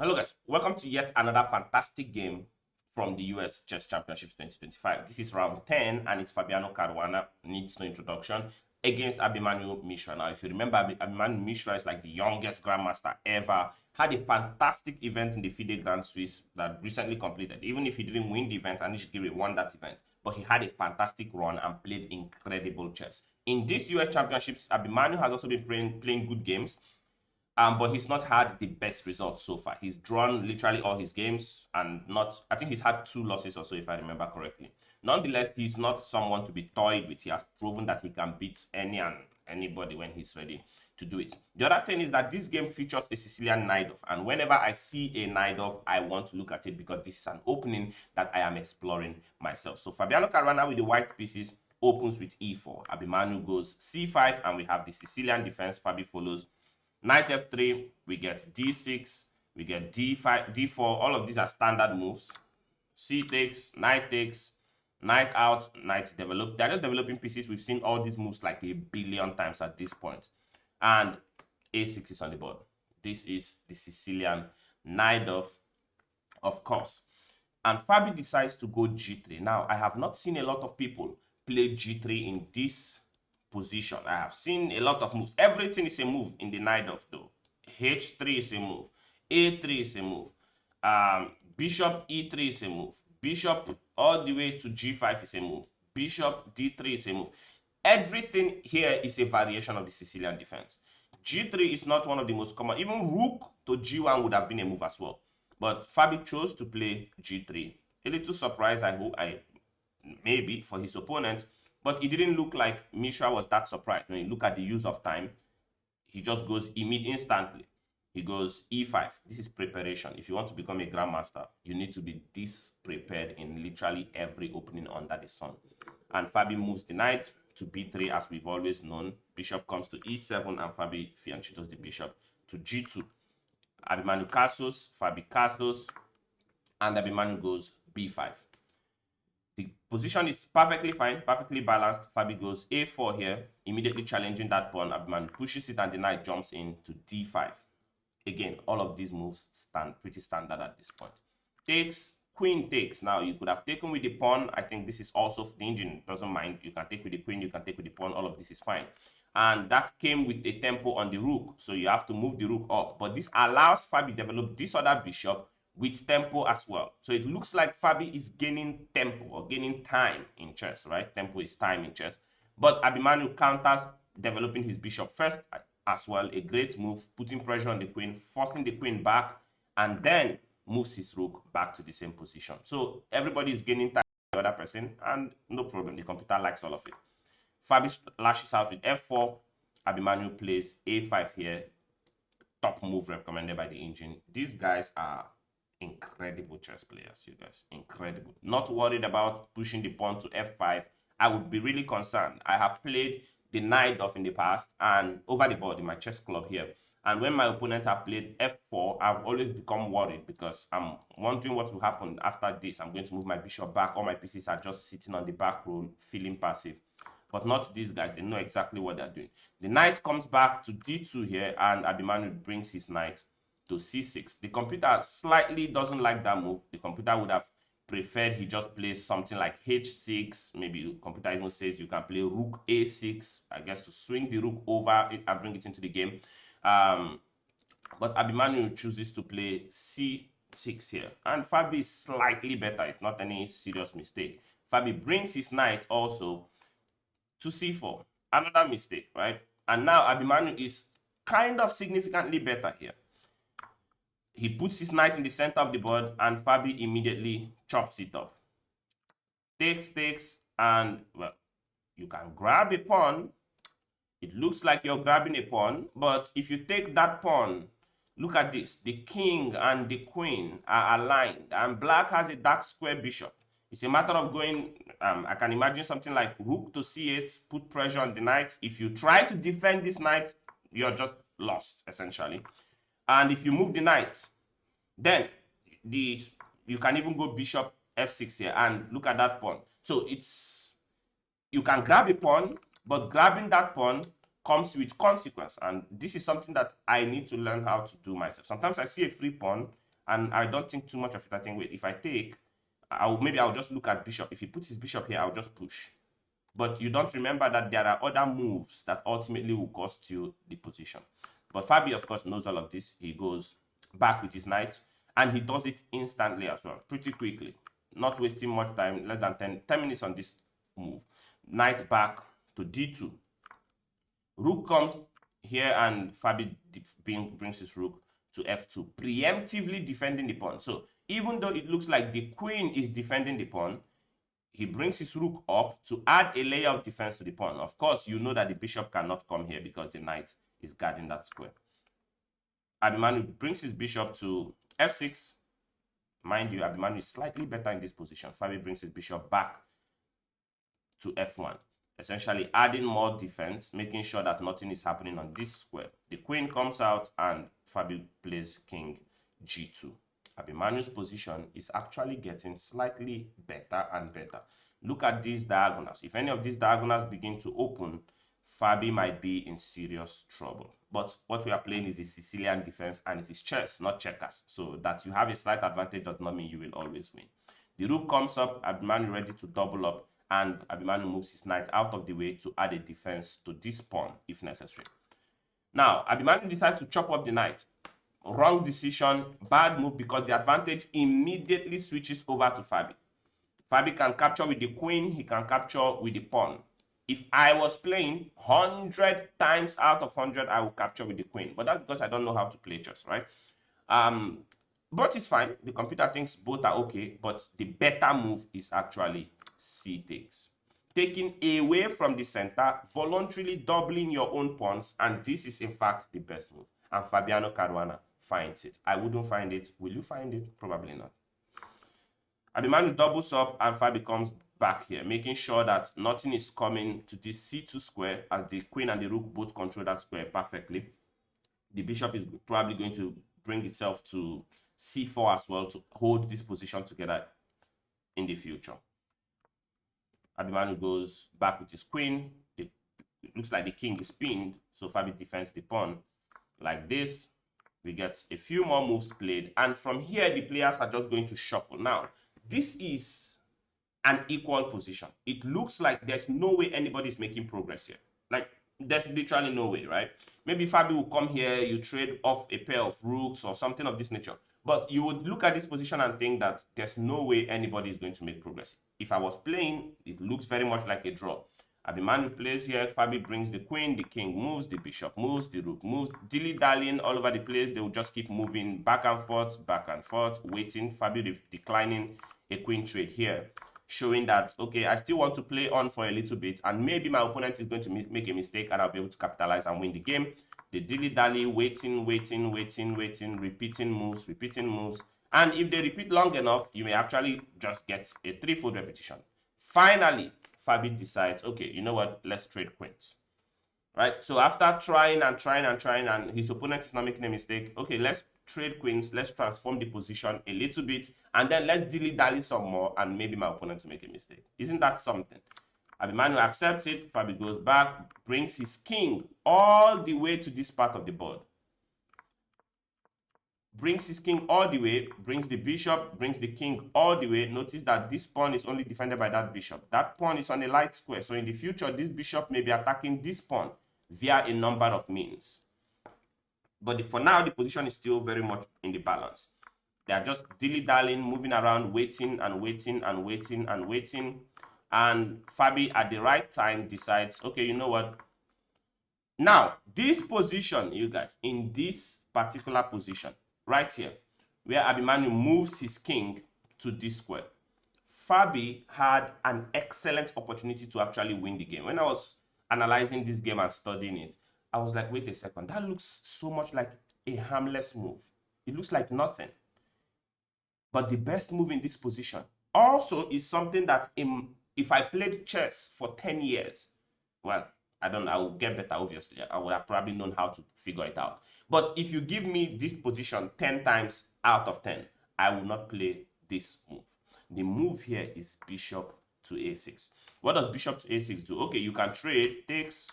Hello guys, welcome to yet another fantastic game from the US Chess Championships 2025. This is round 10 and it's Fabiano Caruana, needs no introduction, against Abimanyu Mishra. Now if you remember, Abimanyu Mishra is like the youngest grandmaster ever, had a fantastic event in the FIDE Grand Swiss that recently completed. Even if he didn't win the event, Anish Giri won that event, but he had a fantastic run and played incredible chess. In this US Championships, Abimanyu has also been playing good games. But he's not had the best results so far. He's drawn literally all his games and not, I think he's had 2 losses or so, if I remember correctly. Nonetheless, he's not someone to be toyed with. He has proven that he can beat any and anybody when he's ready to do it. The other thing is that this game features a Sicilian knight off, and whenever I see a knight off, I want to look at it because this is an opening that I am exploring myself. So Fabiano Caruana with the white pieces opens with e4. Abimanyu goes c5, and we have the Sicilian defense. Fabi follows. Knight f3, we get d6, we get d5, d4. All of these are standard moves. C takes, knight out, knight develop. They're just developing pieces. We've seen all these moves like a billion times at this point. And a6 is on the board. This is the Sicilian knight of course. And Fabi decides to go g3. Now, I have not seen a lot of people play g3 in this position. I have seen a lot of moves. Everything is a move in the knight of though. H3 is a move. A3 is a move. Bishop E3 is a move. Bishop all the way to G5 is a move. Bishop D3 is a move. Everything here is a variation of the Sicilian defense. G3 is not one of the most common. Even rook to G1 would have been a move as well. But Fabi chose to play G3. A little surprise, I hope, maybe for his opponent. But it didn't look like Mishra was that surprised. When you look at the use of time, he just goes instantly. He goes e5. This is preparation. If you want to become a grandmaster, you need to be this prepared in literally every opening under the sun. And Fabi moves the knight to b3 as we've always known. Bishop comes to e7 and Fabi fianchettos the bishop to g2. Abimanyu castles, Fabi castles, and Abimanyu goes b5. The position is perfectly fine, perfectly balanced. Fabi goes a4 here, immediately challenging that pawn. Abimanyu pushes it and the knight jumps in to d5. Again, all of these moves stand pretty standard at this point. Takes, queen takes. Now, you could have taken with the pawn. I think this is also the engine doesn't mind. You can take with the queen, you can take with the pawn. All of this is fine. And that came with a tempo on the rook. So you have to move the rook up. But this allows Fabi to develop this other bishop with tempo as well. So it looks like Fabi is gaining tempo or gaining time in chess, right? Tempo is time in chess. But Abimanyu counters developing his bishop first as well. A great move, putting pressure on the queen, forcing the queen back, and then moves his rook back to the same position. So everybody is gaining time with the other person, and no problem. The computer likes all of it. Fabi lashes out with f4. Abimanyu plays a5 here. Top move recommended by the engine. These guys are incredible chess players, you guys. Incredible. Not worried about pushing the pawn to f5. I would be really concerned. I have played the knight off in the past and over the board in my chess club here. And when my opponent have played f4, I've always become worried because I'm wondering what will happen after this. I'm going to move my bishop back. All my pieces are just sitting on the back row, feeling passive. But not these guys. They know exactly what they're doing. The knight comes back to d2 here, and Abimanyu brings his knight to c6. The computer slightly doesn't like that move. The computer would have preferred he just plays something like h6. Maybe the computer even says you can play rook a6, I guess, to swing the rook over it and bring it into the game. But Abimanyu chooses to play c6 here. And Fabi is slightly better, if not any serious mistake. Fabi brings his knight also to c4. Another mistake, right? And now Abimanyu is kind of significantly better here. He puts his knight in the center of the board and Fabi immediately chops it off. Takes, and well, you can grab a pawn. It looks like you're grabbing a pawn, but if you take that pawn, look at this. The king and the queen are aligned, and black has a dark square bishop. It's a matter of going, I can imagine something like rook to c8, put pressure on the knight. If you try to defend this knight, you're just lost, essentially. And if you move the knight, then you can even go bishop f6 here, and look at that pawn. So you can grab a pawn, but grabbing that pawn comes with consequence. And this is something that I need to learn how to do myself. Sometimes I see a free pawn, and I don't think too much of it. I think, wait, if I take, maybe I'll just look at bishop. If he puts his bishop here, I'll just push. But you don't remember that there are other moves that ultimately will cost you the position. But Fabi, of course, knows all of this. He goes back with his knight, and he does it instantly as well, pretty quickly. Not wasting much time, less than 10 minutes on this move. Knight back to d2. Rook comes here, and Fabi brings his rook to f2, preemptively defending the pawn. So even though it looks like the queen is defending the pawn, he brings his rook up to add a layer of defense to the pawn. Of course, you know that the bishop cannot come here because the knight is guarding that square. Abimanyu brings his bishop to f6. Mind you, Abimanyu is slightly better in this position. Fabi brings his bishop back to f1, essentially adding more defense, making sure that nothing is happening on this square. The queen comes out, and Fabi plays king g2. Abimanyu's position is actually getting slightly better and better. Look at these diagonals. If any of these diagonals begin to open, Fabi might be in serious trouble. But what we are playing is a Sicilian defense, and it is chess, not checkers. So that you have a slight advantage does not mean you will always win. The rook comes up, Abimanyu ready to double up, and Abimanyu moves his knight out of the way to add a defense to this pawn if necessary. Now, Abimanyu decides to chop off the knight. Wrong decision, bad move, because the advantage immediately switches over to Fabi. Fabi can capture with the queen, he can capture with the pawn. If I was playing 100 times out of 100, I would capture with the queen. But that's because I don't know how to play chess, right? But it's fine. The computer thinks both are okay, but the better move is actually c takes. Taking away from the center, voluntarily doubling your own pawns, and this is in fact the best move. And Fabiano Caruana finds it. I wouldn't find it. Will you find it? Probably not. Abimanyu doubles up, and Fabi comes back here, making sure that nothing is coming to this c2 square, as the queen and the rook both control that square perfectly. The bishop is probably going to bring itself to c4 as well to hold this position together in the future. Abimanyu goes back with his queen. It looks like the king is pinned, so Fabi defends the pawn like this. We get a few more moves played, and from here the players are just going to shuffle. Now, this is an equal position. It looks like there's no way anybody is making progress here. Like, there's literally no way, right? Maybe Fabi will come here, you trade off a pair of rooks or something of this nature. But you would look at this position and think that there's no way anybody is going to make progress. If I was playing, it looks very much like a draw. Abimanyu plays here, Fabi brings the queen, the king moves, the bishop moves, the rook moves, dilly-dallying all over the place. They will just keep moving back and forth, waiting. Fabi declining a queen trade here, showing that, okay, I still want to play on for a little bit, and maybe my opponent is going to make a mistake, and I'll be able to capitalize and win the game. The dilly-dally, waiting, repeating moves, and if they repeat long enough, you may actually just get a threefold repetition. Finally, Fabi decides, okay, you know what, let's trade queens. Right? So after trying, and his opponent is not making a mistake, okay, let's trade queens, let's transform the position a little bit, and then let's dilly-dally some more, and maybe my opponent will make a mistake. Isn't that something? Abimanyu accepts it, Fabi goes back, brings his king all the way to this part of the board. Brings his king all the way, brings the bishop, brings the king all the way. Notice that this pawn is only defended by that bishop. That pawn is on a light square, so in the future, this bishop may be attacking this pawn via a number of means. But for now, the position is still very much in the balance. They are just dilly-dallying, moving around, waiting. And Fabi, at the right time, decides, okay, you know what? Now, this position, you guys, in this particular position, right here, where Abimanyu moves his king to this square, Fabi had an excellent opportunity to actually win the game. When I was analyzing this game and studying it, I was like, wait a second, that looks so much like a harmless move. It looks like nothing. But the best move in this position also is something that if I played chess for 10 years, well, I will get better, obviously. I would have probably known how to figure it out. But if you give me this position 10 times out of 10, I will not play this move. The move here is bishop to a6. What does bishop to a6 do? Okay, you can trade, takes.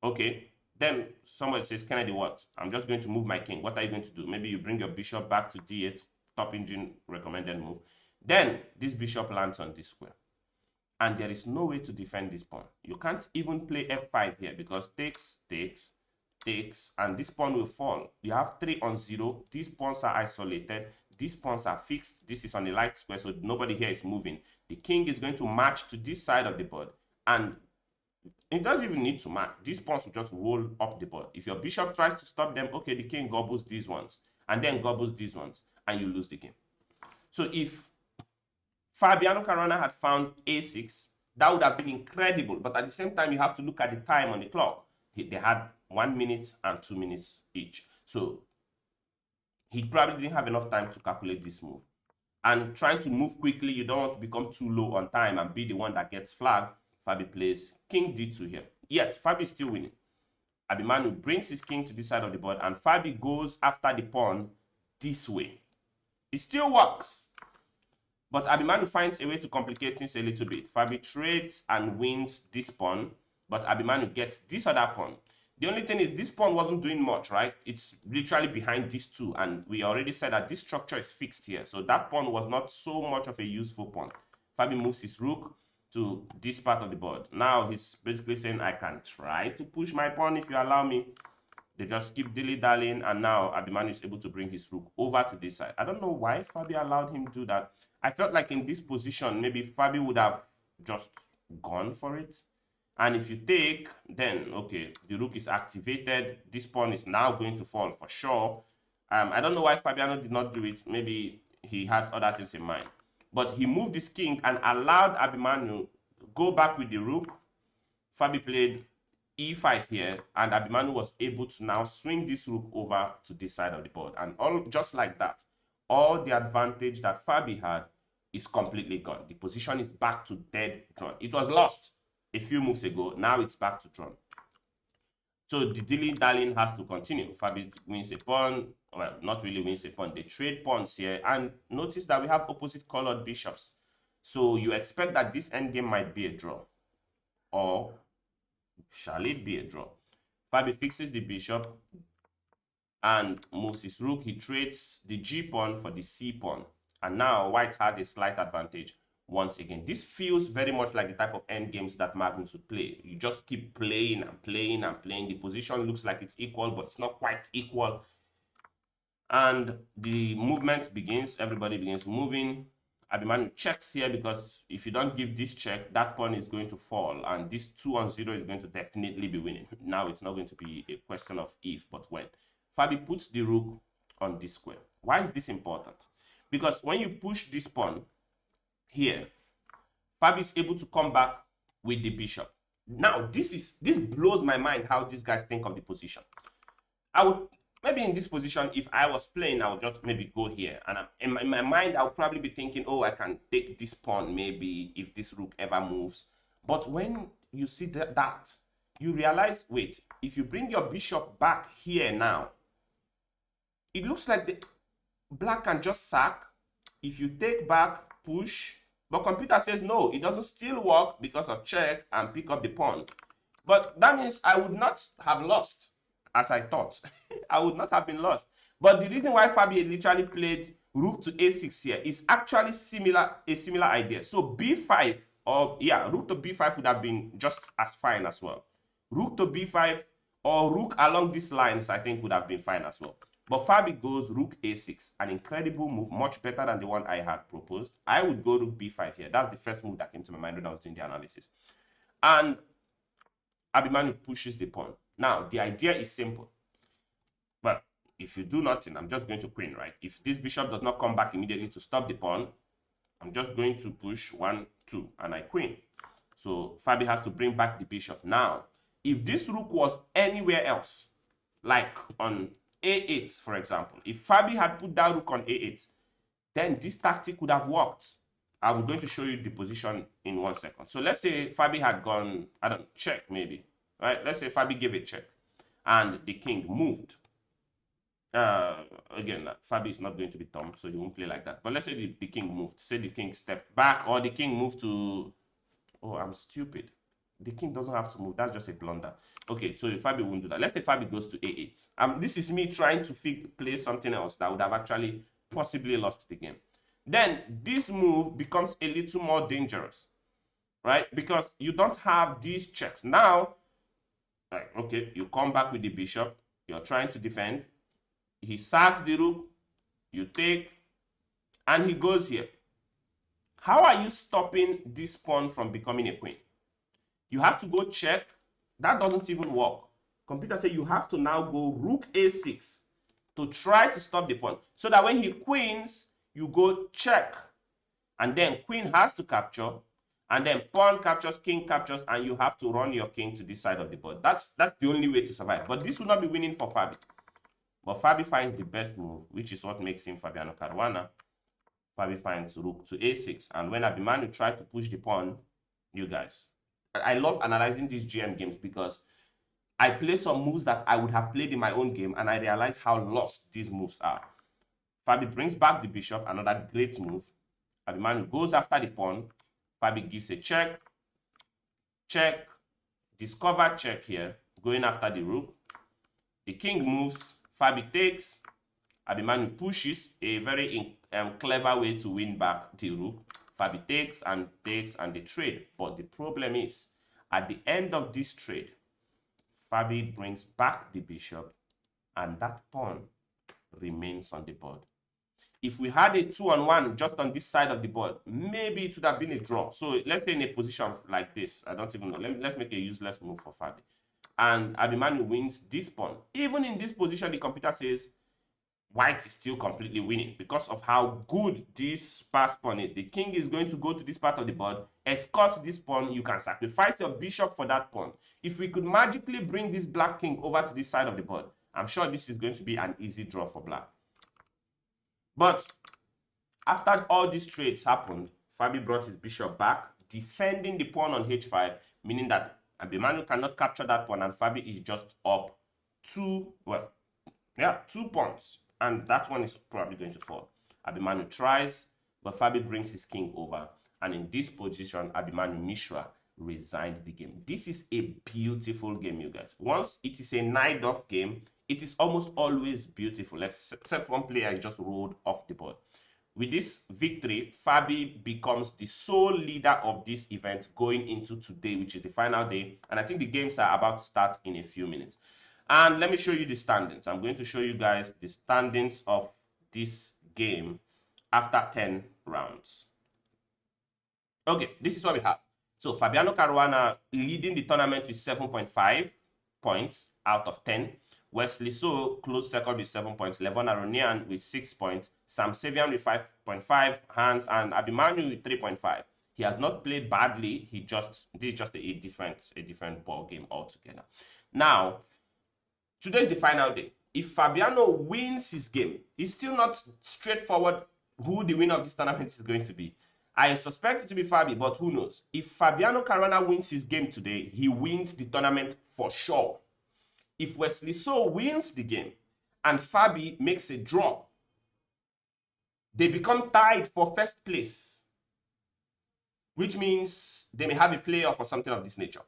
Okay, Then somebody says, Kennedy, what? I'm just going to move my king. What are you going to do? Maybe you bring your bishop back to d8, top engine recommended move. Then this bishop lands on this square. And there is no way to defend this pawn. You can't even play f5 here because takes, and this pawn will fall. You have 3 on 0. These pawns are isolated. These pawns are fixed. This is on the light square, so nobody here is moving. The king is going to march to this side of the board, and it doesn't even need to match. These pawns will just roll up the board. If your bishop tries to stop them, okay, the king gobbles these ones, and then gobbles these ones, and you lose the game. So if Fabiano Caruana had found a6, that would have been incredible. But at the same time, you have to look at the time on the clock. They had 1 minute and 2 minutes each. So he probably didn't have enough time to calculate this move. And trying to move quickly, you don't want to become too low on time and be the one that gets flagged. Fabi plays king d2 here. Yet, Fabi is still winning. Abimanyu brings his king to this side of the board, and Fabi goes after the pawn this way. It still works. But Abimanyu finds a way to complicate things a little bit. Fabi trades and wins this pawn, but Abimanyu gets this other pawn. The only thing is this pawn wasn't doing much, right? It's literally behind these two, and we already said that this structure is fixed here. So that pawn was not so much of a useful pawn. Fabi moves his rook to this part of the board. Now he's basically saying, I can try to push my pawn if you allow me. They just keep dilly-dallying, and now Abimanyu is able to bring his rook over to this side. I don't know why Fabi allowed him to do that. I felt like in this position, maybe Fabi would have just gone for it. And if you take, then, okay, the rook is activated. This pawn is now going to fall for sure. I don't know why Fabiano did not do it. Maybe he has other things in mind. But he moved his king and allowed Abimanyu go back with the rook. Fabi played e5 here, and Abimanyu was able to now swing this rook over to this side of the board. And all just like that, all the advantage that Fabi had is completely gone. The position is back to dead drawn. It was lost a few moves ago. Now it's back to drawn. So the dilly-dallying has to continue. Fabi wins a pawn. Well, not really wins a pawn. They trade pawns here. And notice that we have opposite colored bishops. So you expect that this endgame might be a draw. Or shall it be a draw? Fabi fixes the bishop and moves his rook. He trades the g pawn for the c pawn. And now white has a slight advantage once again. This feels very much like the type of endgames that Magnus would play. You just keep playing and playing and playing. The position looks like it's equal, but it's not quite equal. And the movement begins. Everybody begins moving. Abimanyu checks here because if you don't give this check, that pawn is going to fall. And this 2 on 0 is going to definitely be winning. Now it's not going to be a question of if, but when. Fabi puts the rook on this square. Why is this important? Because when you push this pawn here, Fabi is able to come back with the bishop. Now, this blows my mind how these guys think of the position. I would, maybe in this position, if I was playing, I would just maybe go here. And in my mind, I would probably be thinking, oh, I can take this pawn maybe if this rook ever moves. But when you see that, you realize, wait, if you bring your bishop back here now, it looks like the black can just sack. If you take back, push. But computer says no, it doesn't still work because of check and pick up the pawn. But that means I would not have lost as I thought. I would not have been lost. But the reason why Fabi literally played rook to a6 here is actually a similar idea. So b5, or yeah, rook to b5 would have been just as fine as well. Rook to b5 or rook along these lines, I think, would have been fine as well. But Fabi goes rook a6, an incredible move, much better than the one I had proposed. I would go rook b5 here. That's the first move that came to my mind when I was doing the analysis. And Abimanyu pushes the pawn. Now, the idea is simple. But if you do nothing, I'm just going to queen, right? If this bishop does not come back immediately to stop the pawn, I'm just going to push 1, 2, and I queen. So Fabi has to bring back the bishop. Now, if this rook was anywhere else, like on a8, for example, if Fabi had put that rook on a8, then this tactic would have worked. I'm going to show you the position in 1 second. So let's say Fabi had gone, I don't know, check maybe, right? Let's say Fabi gave a check and the king moved. Again, Fabi is not going to be dumb, so he won't play like that. But let's say the king moved. Say the king stepped back, or the king moved to, oh, I'm stupid. The king doesn't have to move. That's just a blunder. Okay, so if Fabi won't do that. Let's say Fabi goes to a8. This is me trying to play something else that would have actually possibly lost the game. Then this move becomes a little more dangerous, right? Because you don't have these checks. Now, like, okay, you come back with the bishop. You're trying to defend. He sacks the rook. You take, and he goes here. How are you stopping this pawn from becoming a queen? You have to go check. That doesn't even work. Computer say you have to now go rook a6 to try to stop the pawn. So that when he queens, you go check. And then queen has to capture. And then pawn captures, king captures, and you have to run your king to this side of the board. That's the only way to survive. But this will not be winning for Fabi. But Fabi finds the best move, which is what makes him Fabiano Caruana. Fabi finds rook to a6. And when Abimanyu tried to push the pawn, you guys, I love analyzing these GM games because I play some moves that I would have played in my own game, and I realize how lost these moves are. Fabi brings back the bishop, another great move. Abimanyu goes after the pawn. Fabi gives a check, check, discover check here, going after the rook. The king moves, Fabi takes, Abimanyu pushes, a very clever way to win back the rook. Fabi takes, and they trade. But the problem is, at the end of this trade, Fabi brings back the bishop, and that pawn remains on the board. If we had a 2-on-1 just on this side of the board, maybe it would have been a draw. So let's say in a position like this, I don't even know. Let's make a useless move for Fabi. And Abimanyu wins this pawn. Even in this position, the computer says white is still completely winning because of how good this pass pawn is. The king is going to go to this part of the board, escort this pawn. You can sacrifice your bishop for that pawn. If we could magically bring this black king over to this side of the board, I'm sure this is going to be an easy draw for black. But after all these trades happened, Fabi brought his bishop back, defending the pawn on h5, meaning that Abimanyu cannot capture that pawn, and Fabi is just up 2 pawns. And that one is probably going to fall. Abimanyu tries, but Fabi brings his king over. And in this position, Abimanyu Mishra resigned the game. This is a beautiful game, you guys. Once it is a knight-off game, it is almost always beautiful, except one player is just rolled off the board. With this victory, Fabi becomes the sole leader of this event going into today, which is the final day. And I think the games are about to start in a few minutes. And let me show you the standings. I'm going to show you guys the standings of this game after 10 rounds. Okay, this is what we have. So Fabiano Caruana leading the tournament with 7.5 points out of 10. Wesley So close second with 7 points. Levon Aronian with 6 points. Sam Savian with 5.5. Hans and Abimanyu with 3.5. He has not played badly. This is just a different ball game altogether. Now, today is the final day. If Fabiano wins his game, it's still not straightforward who the winner of this tournament is going to be. I suspect it to be Fabi, but who knows? If Fabiano Caruana wins his game today, he wins the tournament for sure. If Wesley So wins the game and Fabi makes a draw, they become tied for first place, which means they may have a playoff or something of this nature.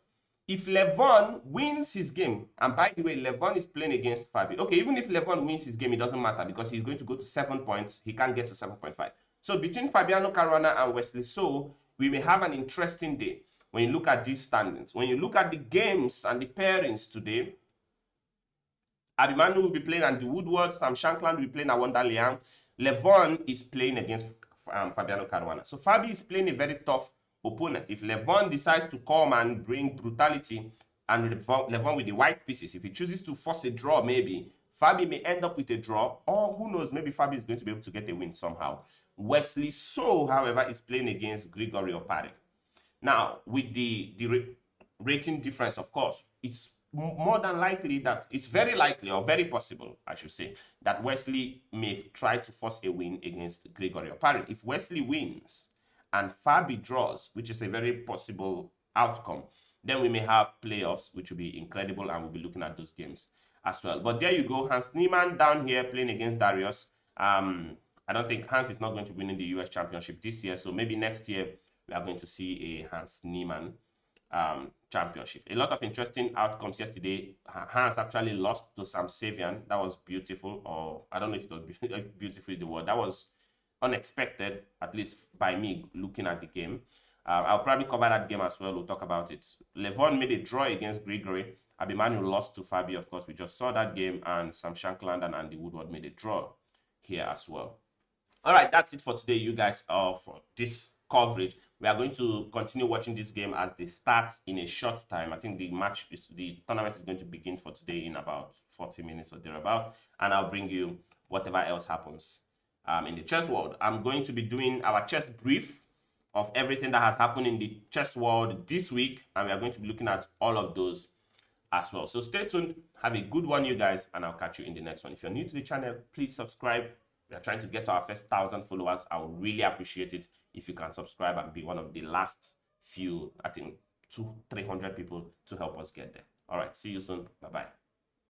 If Levon wins his game, and by the way, Levon is playing against Fabi. Okay, even if Levon wins his game, it doesn't matter because he's going to go to 7 points. He can't get to 7.5. So between Fabiano Caruana and Wesley So, we may have an interesting day when you look at these standings. When you look at the games and the pairings today, Abimanyu will be playing Andy Woodward, Sam Shankland will be playing Awanda Liang. Levon is playing against Fabiano Caruana. So Fabi is playing a very tough opponent. If Levon decides to come and bring brutality, and Levon with the white pieces, if he chooses to force a draw, maybe Fabi may end up with a draw, or who knows, maybe Fabi is going to be able to get a win somehow. Wesley So, however, is playing against Grigory Opare. Now, with the rating difference, of course, it's more than likely that it's very likely, or very possible, I should say, that Wesley may try to force a win against Grigory Opare. If Wesley wins and Fabi draws, which is a very possible outcome, then we may have playoffs, which will be incredible, and we'll be looking at those games as well. But there you go, Hans Niemann down here playing against Darius. I don't think Hans is not going to win in the US Championship this year, so maybe next year we are going to see a Hans Niemann championship. A lot of interesting outcomes yesterday. Hans actually lost to Sam Savian. That was beautiful, or I don't know if it was beautiful the word. That was unexpected, at least by me looking at the game. I'll probably cover that game as well. We'll talk about it. Levon made a draw against Grigory. Abimanyu lost to Fabi, of course. We just saw that game, and Sam Shankland and Andy Woodward made a draw here as well. All right, that's it for today, you guys, for this coverage. We are going to continue watching this game as they start in a short time. I think the tournament is going to begin for today in about 40 minutes or thereabout, and I'll bring you whatever else happens in the chess world. I'm going to be doing our chess brief of everything that has happened in the chess world this week, and we are going to be looking at all of those as well. So stay tuned, have a good one, you guys, and I'll catch you in the next one. If you're new to the channel, please subscribe. We are trying to get to our first 1,000 followers. I would really appreciate it if you can subscribe and be one of the last few, I think 200-300 people to help us get there. All right, see you soon. Bye-bye.